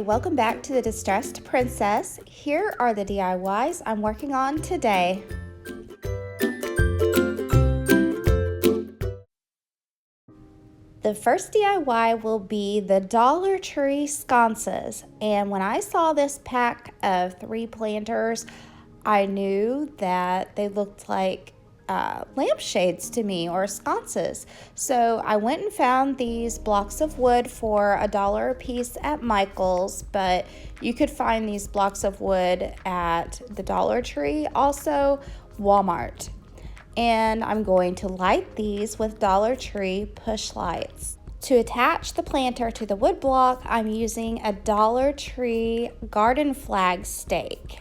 welcome back to the Distressed Princess. Here are the DIYs I'm working on today. The first DIY will be the Dollar Tree sconces, and when I saw this pack of 3 planters, I knew that they looked like lampshades to me, or sconces. So I went and found these blocks of wood for $1 a piece at Michael's, but you could find these blocks of wood at the Dollar Tree, also Walmart. And I'm going to light these with Dollar Tree push lights. To attach the planter to the wood block, I'm using a Dollar Tree garden flag stake.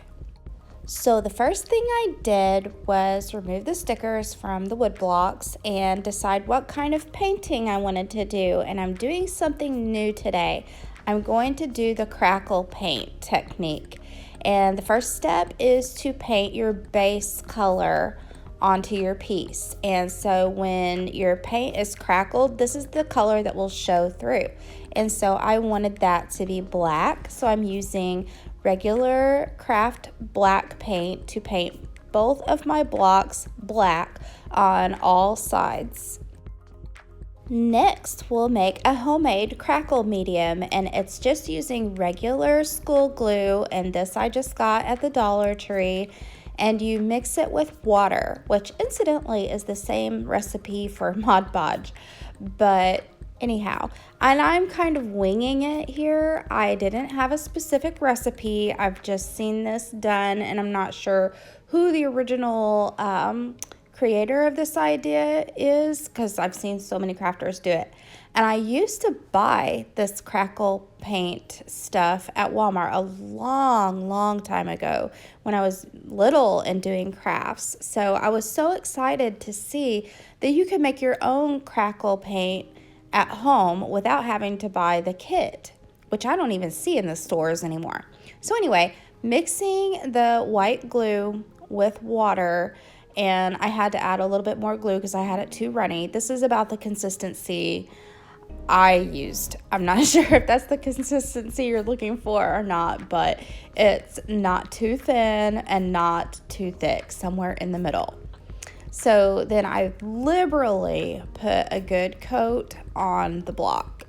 So the first thing I did was remove the stickers from the wood blocks and decide what kind of painting I wanted to do. And I'm doing something new today. I'm going to do the crackle paint technique. And the first step is to paint your base color onto your piece. And so when your paint is crackled, this is the color that will show through. And so I wanted that to be black. So I'm using regular craft black paint to paint both of my blocks black on all sides. Next, we'll make a homemade crackle medium, and it's just using regular school glue, and this I just got at the Dollar Tree, and you mix it with water, which incidentally is the same recipe for Mod Podge, but anyhow, and I'm kind of winging it here. I didn't have a specific recipe. I've just seen this done, and I'm not sure who the original creator of this idea is, because I've seen so many crafters do it. And I used to buy this crackle paint stuff at Walmart a long time ago when I was little and doing crafts. So I was so excited to see that you can make your own crackle paint at home without having to buy the kit, which I don't even see in the stores anymore. So anyway, mixing the white glue with water, and I had to add a little bit more glue because I had it too runny. This is about the consistency I used. I'm not sure if that's the consistency you're looking for or not, but it's not too thin and not too thick, somewhere in the middle. So then I liberally put a good coat on the block.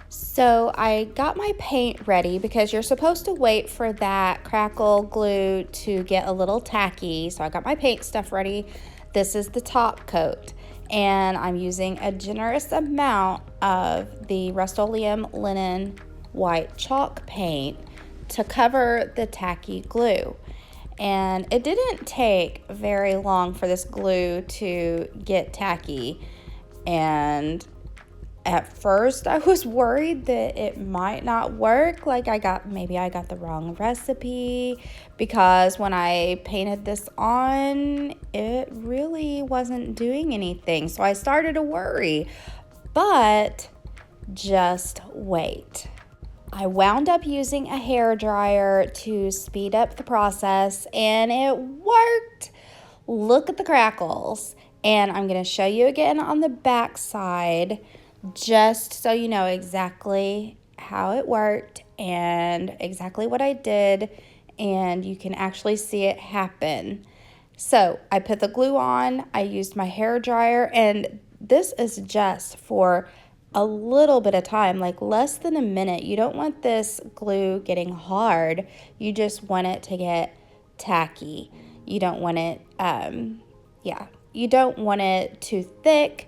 So I got my paint ready because you're supposed to wait for that crackle glue to get a little tacky. So I got my paint stuff ready. This is the top coat, and I'm using a generous amount of the Rust-Oleum linen white chalk paint to cover the tacky glue. And it didn't take very long for this glue to get tacky, and at first I was worried that it might not work, like maybe I got the wrong recipe, because when I painted this on, it really wasn't doing anything. So I started to worry, but just wait. I wound up using a hair dryer to speed up the process, and it worked. Look at the crackles, and I'm going to show you again on the back side, just so you know exactly how it worked and exactly what I did, and you can actually see it happen. So I put the glue on, I used my hair dryer, and this is just for a little bit of time, like less than a minute. You don't want this glue getting hard. You just want it to get tacky. You don't want it, you don't want it too thick.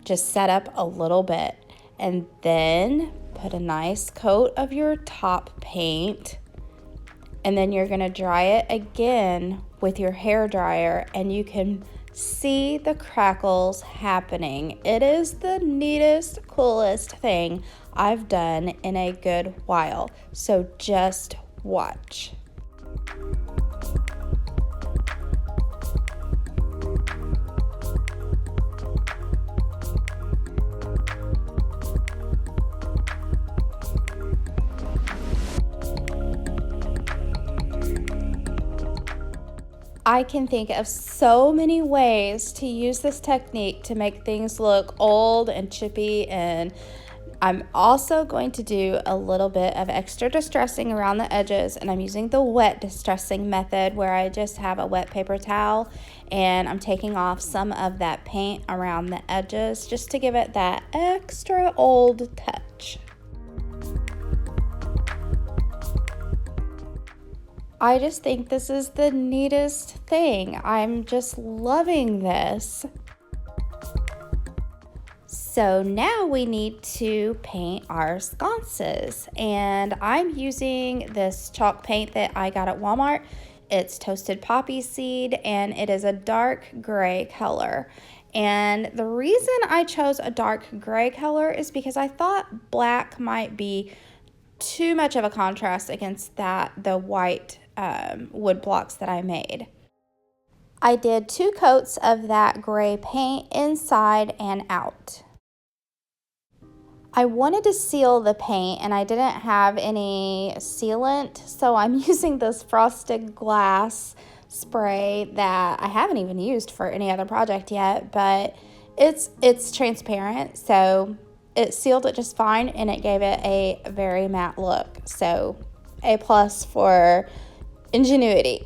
Just set up a little bit, and then put a nice coat of your top paint, and then you're going to dry it again with your hair dryer, and you can see the crackles happening. It is the neatest, coolest thing I've done in a good while, so just watch. I can think of so many ways to use this technique to make things look old and chippy, and I'm also going to do a little bit of extra distressing around the edges, and I'm using the wet distressing method where I just have a wet paper towel and I'm taking off some of that paint around the edges just to give it that extra old touch. I just think this is the neatest thing. I'm just loving this. So now we need to paint our sconces, and I'm using this chalk paint that I got at Walmart. It's toasted poppy seed and it is a dark gray color. And the reason I chose a dark gray color is because I thought black might be too much of a contrast against the white wood blocks that I made. I did 2 coats of that gray paint inside and out. I wanted to seal the paint and I didn't have any sealant, so I'm using this frosted glass spray that I haven't even used for any other project yet, but it's transparent, so it sealed it just fine and it gave it a very matte look. So A+ for ingenuity.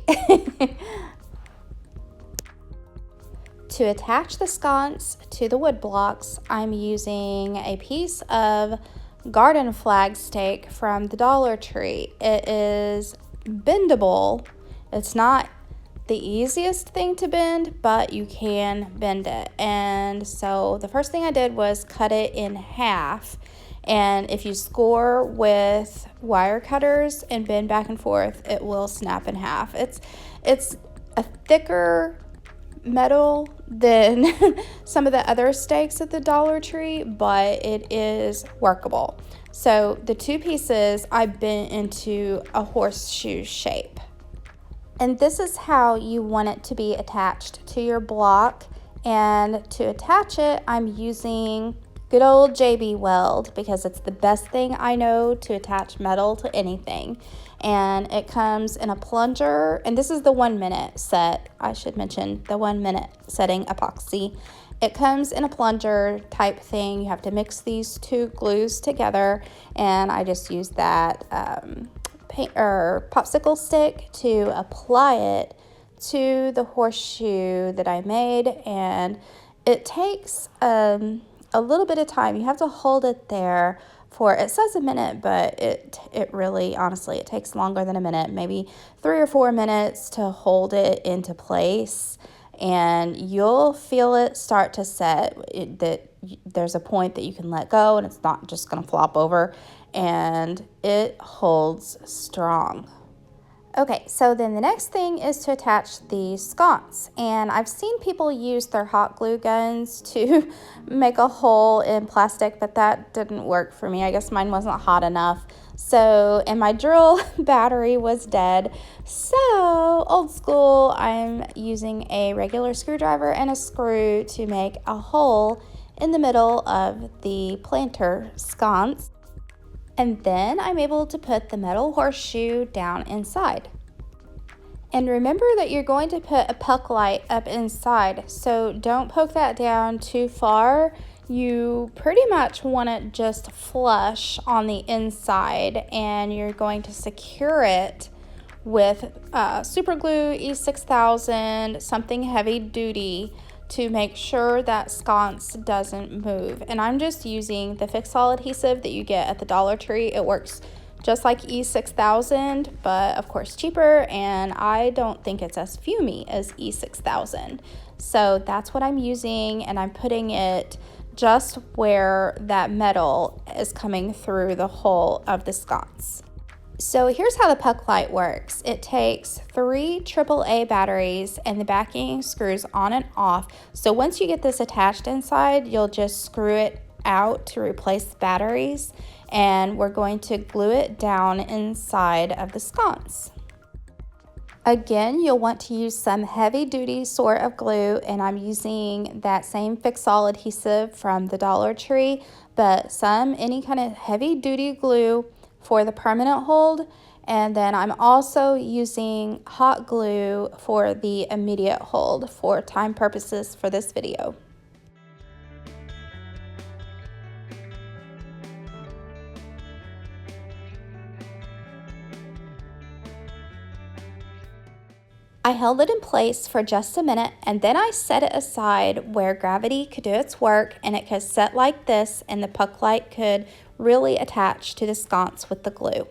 To attach the sconce to the wood blocks, I'm using a piece of garden flag stake from the Dollar Tree. It is bendable. It's not the easiest thing to bend, but you can bend it. And so the first thing I did was cut it in half. And if you score with wire cutters and bend back and forth, it will snap in half. It's a thicker metal than some of the other stakes at the Dollar Tree, but it is workable. So the 2 pieces I bent into a horseshoe shape. And this is how you want it to be attached to your block. And to attach it, I'm using good old JB Weld because it's the best thing I know to attach metal to anything. And it comes in a plunger, and this is the 1 minute set. I should mention the 1 minute setting epoxy. It comes in a plunger type thing. You have to mix these 2 glues together, and I just use that paint or popsicle stick to apply it to the horseshoe that I made, and it takes a little bit of time. You have to hold it there for, it says a minute, but it really, honestly, it takes longer than a minute, maybe 3 or 4 minutes to hold it into place, and you'll feel it start to set. There's a point that you can let go and it's not just going to flop over, and it holds strong. Okay, so then the next thing is to attach the sconce, and I've seen people use their hot glue guns to make a hole in plastic, but that didn't work for me. I guess mine wasn't hot enough. So, and my drill battery was dead. So, old school, I'm using a regular screwdriver and a screw to make a hole in the middle of the planter sconce. And then I'm able to put the metal horseshoe down inside. And remember that you're going to put a puck light up inside, so don't poke that down too far. You pretty much want it just flush on the inside, and you're going to secure it with super glue, E6000, something heavy duty, to make sure that sconce doesn't move. And I'm just using the Fix-All adhesive that you get at the Dollar Tree. It works just like E6000, but of course cheaper, and I don't think it's as fumey as E6000. So that's what I'm using, and I'm putting it just where that metal is coming through the hole of the sconce. So here's how the puck light works. It takes 3 AAA batteries and the backing screws on and off. So once you get this attached inside, you'll just screw it out to replace the batteries, and we're going to glue it down inside of the sconce. Again, you'll want to use some heavy duty sort of glue, and I'm using that same Fix-All adhesive from the Dollar Tree, but any kind of heavy duty glue for the permanent hold, And then I'm also using hot glue for the immediate hold for time purposes for this video. I held it in place for just a minute and then I set it aside where gravity could do its work and it could set like this and the puck light could really attach to the sconce with the glue.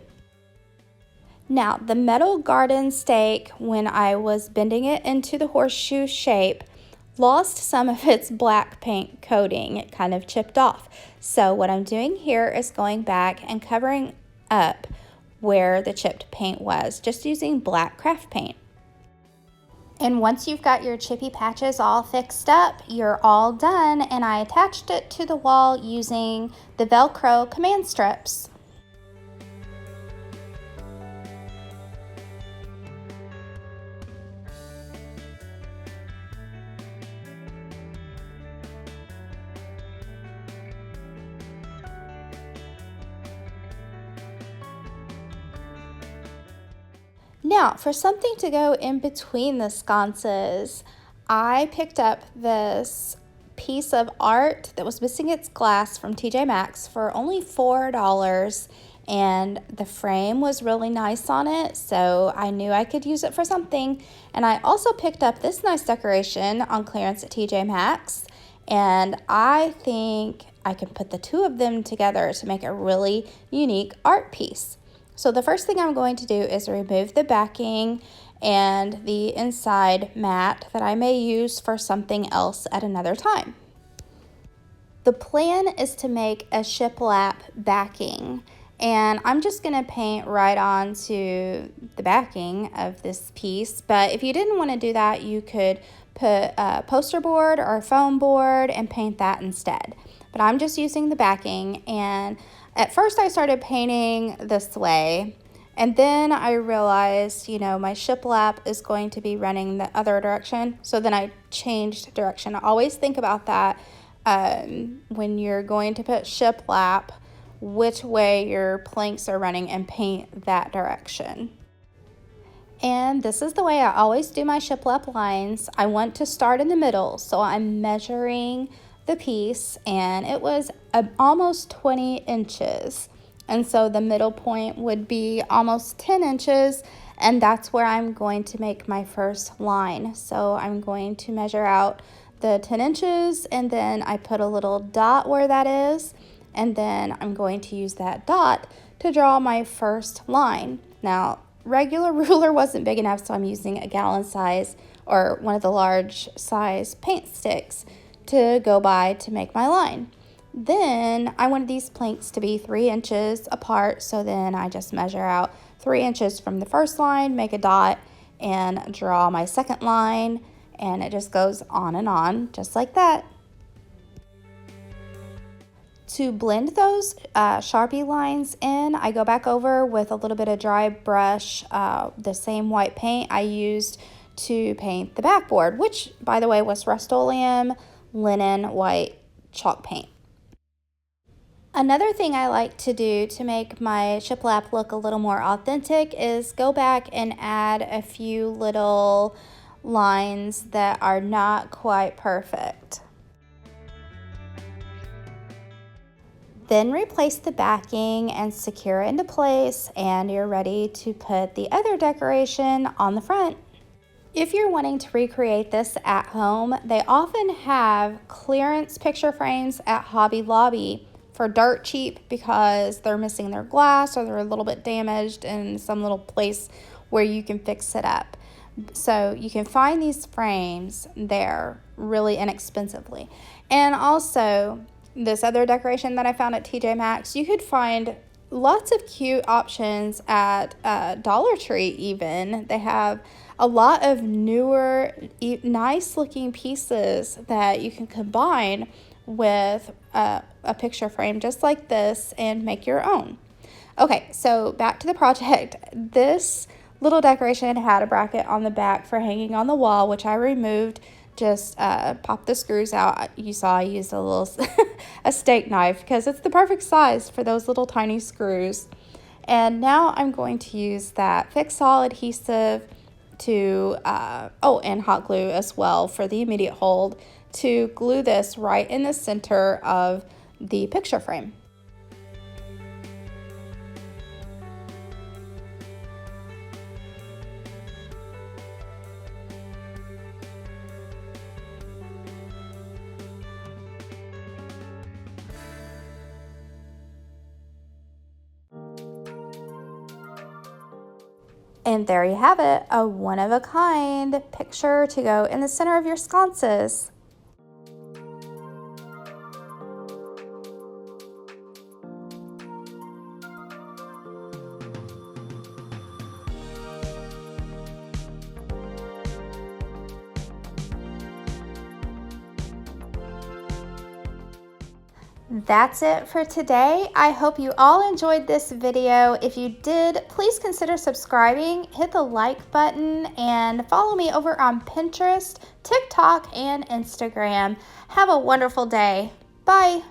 Now, the metal garden stake, when I was bending it into the horseshoe shape, lost some of its black paint coating. It kind of chipped off. So what I'm doing here is going back and covering up where the chipped paint was, just using black craft paint. And once you've got your chippy patches all fixed up, you're all done, and I attached it to the wall using the Velcro command strips. Now, for something to go in between the sconces, I picked up this piece of art that was missing its glass from TJ Maxx for only $4, and the frame was really nice on it, so I knew I could use it for something. And I also picked up this nice decoration on clearance at TJ Maxx, and I think I can put the two of them together to make a really unique art piece. So the first thing I'm going to do is remove the backing and the inside mat that I may use for something else at another time. The plan is to make a shiplap backing, and I'm just going to paint right onto the backing of this piece, but if you didn't want to do that, you could put a poster board or a foam board and paint that instead. But I'm just using the backing, and at first I started painting this way, and then I realized, my shiplap is going to be running the other direction, so then I changed direction. I always think about that when you're going to put shiplap, which way your planks are running, and paint that direction. And this is the way I always do my shiplap lines. I want to start in the middle, so I'm measuring the piece, and it was almost 20 inches, and so the middle point would be almost 10 inches, and that's where I'm going to make my first line. So I'm going to measure out the 10 inches, and then I put a little dot where that is, and then I'm going to use that dot to draw my first line. Now, regular ruler wasn't big enough, so I'm using a gallon size or one of the large size paint sticks to go by to make my line. Then I wanted these planks to be 3 inches apart, so then I just measure out 3 inches from the first line, make a dot, and draw my second line, and it just goes on, just like that. To blend those Sharpie lines in, I go back over with a little bit of dry brush, the same white paint I used to paint the backboard, which, by the way, was Rust-Oleum linen white chalk paint. Another thing I like to do to make my shiplap look a little more authentic is go back and add a few little lines that are not quite perfect. Then replace the backing and secure it into place, and you're ready to put the other decoration on the front. If you're wanting to recreate this at home, they often have clearance picture frames at Hobby Lobby for dirt cheap because they're missing their glass or they're a little bit damaged in some little place where you can fix it up. So you can find these frames there really inexpensively. And also, this other decoration that I found at TJ Maxx, you could find lots of cute options at Dollar Tree even. They have a lot of newer, nice looking pieces that you can combine with a picture frame just like this and make your own. Okay, so back to the project. This little decoration had a bracket on the back for hanging on the wall, which I removed. Just pop the screws out. You saw I used a steak knife because it's the perfect size for those little tiny screws. And now I'm going to use that Fix-All adhesive to, and hot glue as well for the immediate hold, to glue this right in the center of the picture frame. And there you have it, a one-of-a-kind picture to go in the center of your sconces. That's it for today. I hope you all enjoyed this video. If you did, please consider subscribing, hit the like button, and follow me over on Pinterest, TikTok, and Instagram. Have a wonderful day. Bye.